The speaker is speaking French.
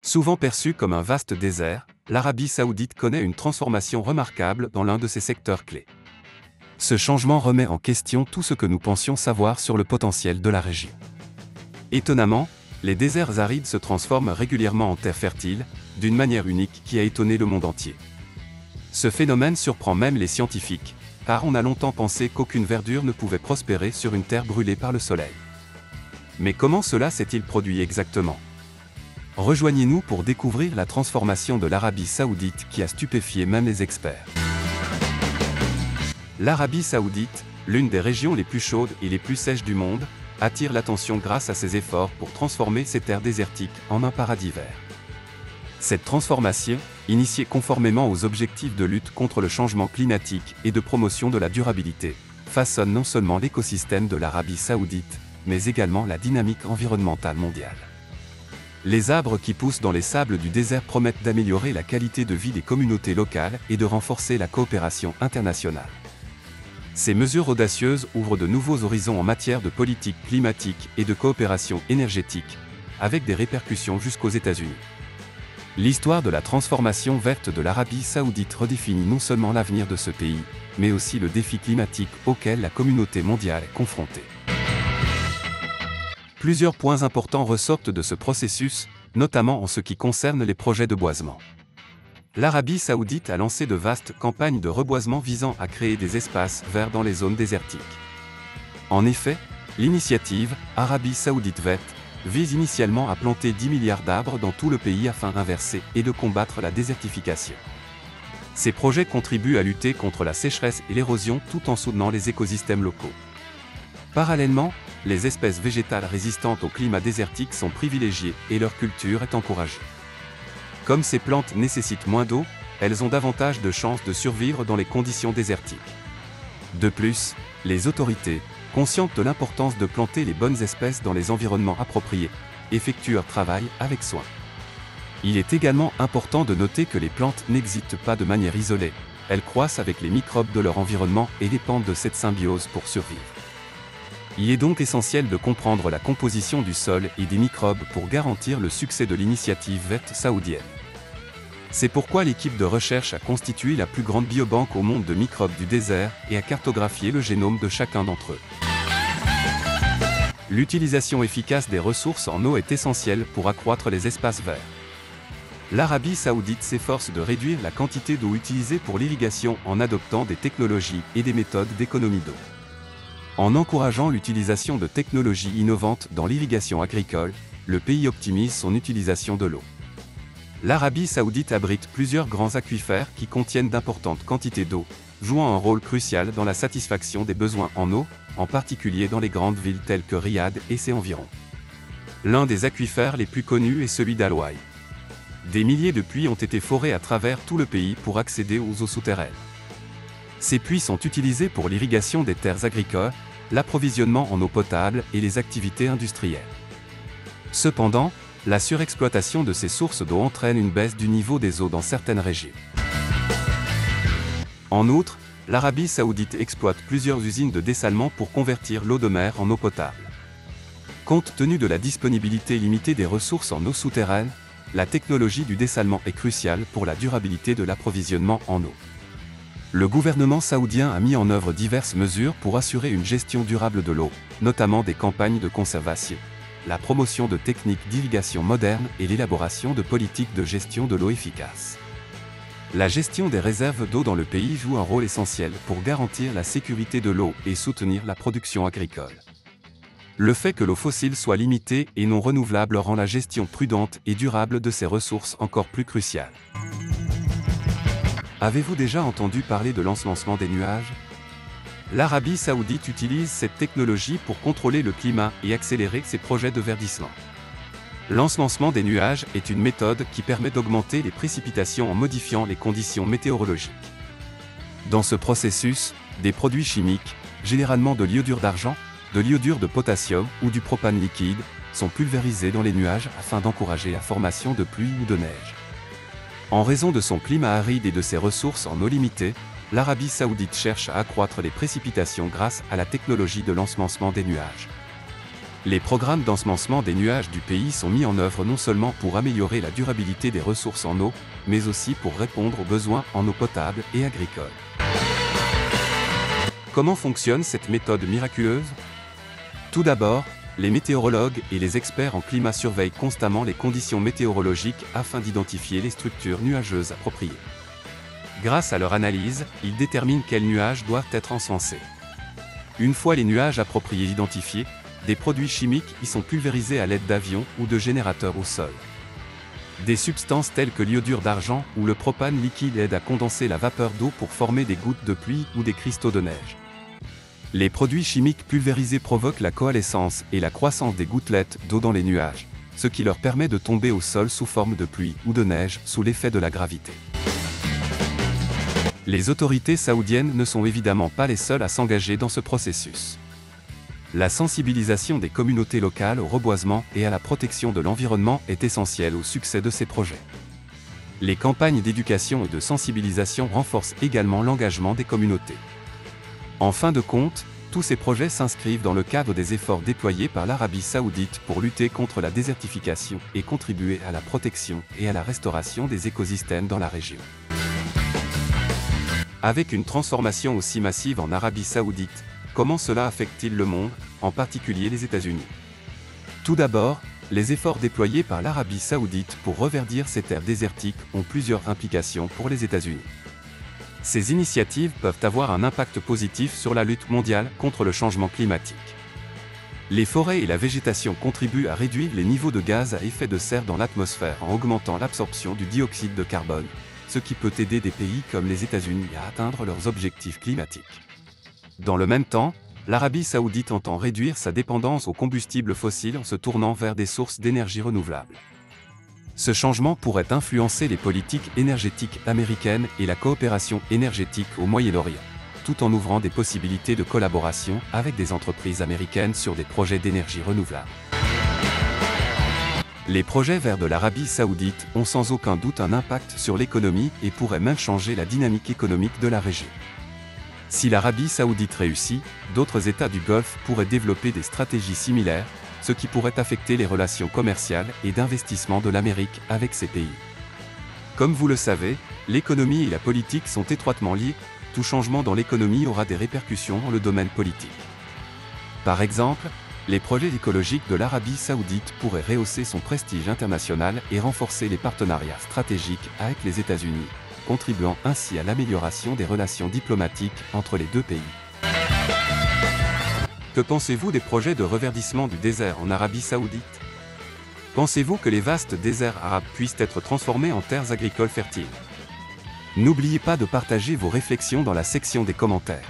Souvent perçue comme un vaste désert, l'Arabie Saoudite connaît une transformation remarquable dans l'un de ses secteurs clés. Ce changement remet en question tout ce que nous pensions savoir sur le potentiel de la région. Étonnamment, les déserts arides se transforment régulièrement en terres fertiles, d'une manière unique qui a étonné le monde entier. Ce phénomène surprend même les scientifiques, car on a longtemps pensé qu'aucune verdure ne pouvait prospérer sur une terre brûlée par le soleil. Mais comment cela s'est-il produit exactement ? Rejoignez-nous pour découvrir la transformation de l'Arabie Saoudite qui a stupéfié même les experts. L'Arabie Saoudite, l'une des régions les plus chaudes et les plus sèches du monde, attire l'attention grâce à ses efforts pour transformer ces terres désertiques en un paradis vert. Cette transformation, initiée conformément aux objectifs de lutte contre le changement climatique et de promotion de la durabilité, façonne non seulement l'écosystème de l'Arabie Saoudite, mais également la dynamique environnementale mondiale. Les arbres qui poussent dans les sables du désert promettent d'améliorer la qualité de vie des communautés locales et de renforcer la coopération internationale. Ces mesures audacieuses ouvrent de nouveaux horizons en matière de politique climatique et de coopération énergétique, avec des répercussions jusqu'aux États-Unis. L'histoire de la transformation verte de l'Arabie Saoudite redéfinit non seulement l'avenir de ce pays, mais aussi le défi climatique auquel la communauté mondiale est confrontée. Plusieurs points importants ressortent de ce processus, notamment en ce qui concerne les projets de boisement. L'Arabie Saoudite a lancé de vastes campagnes de reboisement visant à créer des espaces verts dans les zones désertiques. En effet, l'initiative « Arabie Saoudite verte » vise initialement à planter 10 milliards d'arbres dans tout le pays afin d'inverser et de combattre la désertification. Ces projets contribuent à lutter contre la sécheresse et l'érosion tout en soutenant les écosystèmes locaux. Parallèlement, les espèces végétales résistantes au climat désertique sont privilégiées et leur culture est encouragée. Comme ces plantes nécessitent moins d'eau, elles ont davantage de chances de survivre dans les conditions désertiques. De plus, les autorités, conscientes de l'importance de planter les bonnes espèces dans les environnements appropriés, effectuent leur travail avec soin. Il est également important de noter que les plantes n'existent pas de manière isolée, elles croissent avec les microbes de leur environnement et dépendent de cette symbiose pour survivre. Il est donc essentiel de comprendre la composition du sol et des microbes pour garantir le succès de l'initiative verte saoudienne. C'est pourquoi l'équipe de recherche a constitué la plus grande biobanque au monde de microbes du désert et a cartographié le génome de chacun d'entre eux. L'utilisation efficace des ressources en eau est essentielle pour accroître les espaces verts. L'Arabie Saoudite s'efforce de réduire la quantité d'eau utilisée pour l'irrigation en adoptant des technologies et des méthodes d'économie d'eau. En encourageant l'utilisation de technologies innovantes dans l'irrigation agricole, le pays optimise son utilisation de l'eau. L'Arabie Saoudite abrite plusieurs grands aquifères qui contiennent d'importantes quantités d'eau, jouant un rôle crucial dans la satisfaction des besoins en eau, en particulier dans les grandes villes telles que Riyad et ses environs. L'un des aquifères les plus connus est celui d'Al-Wai. Des milliers de puits ont été forés à travers tout le pays pour accéder aux eaux souterraines. Ces puits sont utilisés pour l'irrigation des terres agricoles, l'approvisionnement en eau potable et les activités industrielles. Cependant, la surexploitation de ces sources d'eau entraîne une baisse du niveau des eaux dans certaines régions. En outre, l'Arabie Saoudite exploite plusieurs usines de dessalement pour convertir l'eau de mer en eau potable. Compte tenu de la disponibilité limitée des ressources en eau souterraine, la technologie du dessalement est cruciale pour la durabilité de l'approvisionnement en eau. Le gouvernement saoudien a mis en œuvre diverses mesures pour assurer une gestion durable de l'eau, notamment des campagnes de conservation, la promotion de techniques d'irrigation modernes et l'élaboration de politiques de gestion de l'eau efficaces. La gestion des réserves d'eau dans le pays joue un rôle essentiel pour garantir la sécurité de l'eau et soutenir la production agricole. Le fait que l'eau fossile soit limitée et non renouvelable rend la gestion prudente et durable de ces ressources encore plus cruciale. Avez-vous déjà entendu parler de l'ensemencement des nuages ? L'Arabie Saoudite utilise cette technologie pour contrôler le climat et accélérer ses projets de verdissement. L'ensemencement des nuages est une méthode qui permet d'augmenter les précipitations en modifiant les conditions météorologiques. Dans ce processus, des produits chimiques, généralement de l'iodure d'argent, de l'iodure de potassium ou du propane liquide, sont pulvérisés dans les nuages afin d'encourager la formation de pluie ou de neige. En raison de son climat aride et de ses ressources en eau limitée, l'Arabie Saoudite cherche à accroître les précipitations grâce à la technologie de l'ensemencement des nuages. Les programmes d'ensemencement des nuages du pays sont mis en œuvre non seulement pour améliorer la durabilité des ressources en eau, mais aussi pour répondre aux besoins en eau potable et agricole. Comment fonctionne cette méthode miraculeuse? Tout d'abord, les météorologues et les experts en climat surveillent constamment les conditions météorologiques afin d'identifier les structures nuageuses appropriées. Grâce à leur analyse, ils déterminent quels nuages doivent être ensemencés. Une fois les nuages appropriés identifiés, des produits chimiques y sont pulvérisés à l'aide d'avions ou de générateurs au sol. Des substances telles que l'iodure d'argent ou le propane liquide aident à condenser la vapeur d'eau pour former des gouttes de pluie ou des cristaux de neige. Les produits chimiques pulvérisés provoquent la coalescence et la croissance des gouttelettes d'eau dans les nuages, ce qui leur permet de tomber au sol sous forme de pluie ou de neige sous l'effet de la gravité. Les autorités saoudiennes ne sont évidemment pas les seules à s'engager dans ce processus. La sensibilisation des communautés locales au reboisement et à la protection de l'environnement est essentielle au succès de ces projets. Les campagnes d'éducation et de sensibilisation renforcent également l'engagement des communautés. En fin de compte, tous ces projets s'inscrivent dans le cadre des efforts déployés par l'Arabie saoudite pour lutter contre la désertification et contribuer à la protection et à la restauration des écosystèmes dans la région. Avec une transformation aussi massive en Arabie saoudite, comment cela affecte-t-il le monde, en particulier les États-Unis? Tout d'abord, les efforts déployés par l'Arabie saoudite pour reverdir ces terres désertiques ont plusieurs implications pour les États-Unis. Ces initiatives peuvent avoir un impact positif sur la lutte mondiale contre le changement climatique. Les forêts et la végétation contribuent à réduire les niveaux de gaz à effet de serre dans l'atmosphère en augmentant l'absorption du dioxyde de carbone, ce qui peut aider des pays comme les États-Unis à atteindre leurs objectifs climatiques. Dans le même temps, l'Arabie saoudite entend réduire sa dépendance aux combustibles fossiles en se tournant vers des sources d'énergie renouvelables. Ce changement pourrait influencer les politiques énergétiques américaines et la coopération énergétique au Moyen-Orient, tout en ouvrant des possibilités de collaboration avec des entreprises américaines sur des projets d'énergie renouvelable. Les projets verts de l'Arabie saoudite ont sans aucun doute un impact sur l'économie et pourraient même changer la dynamique économique de la région. Si l'Arabie saoudite réussit, d'autres États du Golfe pourraient développer des stratégies similaires, ce qui pourrait affecter les relations commerciales et d'investissement de l'Amérique avec ces pays. Comme vous le savez, l'économie et la politique sont étroitement liées, tout changement dans l'économie aura des répercussions dans le domaine politique. Par exemple, les projets écologiques de l'Arabie saoudite pourraient rehausser son prestige international et renforcer les partenariats stratégiques avec les États-Unis, contribuant ainsi à l'amélioration des relations diplomatiques entre les deux pays. Que pensez-vous des projets de reverdissement du désert en Arabie saoudite? Pensez-vous que les vastes déserts arabes puissent être transformés en terres agricoles fertiles? N'oubliez pas de partager vos réflexions dans la section des commentaires.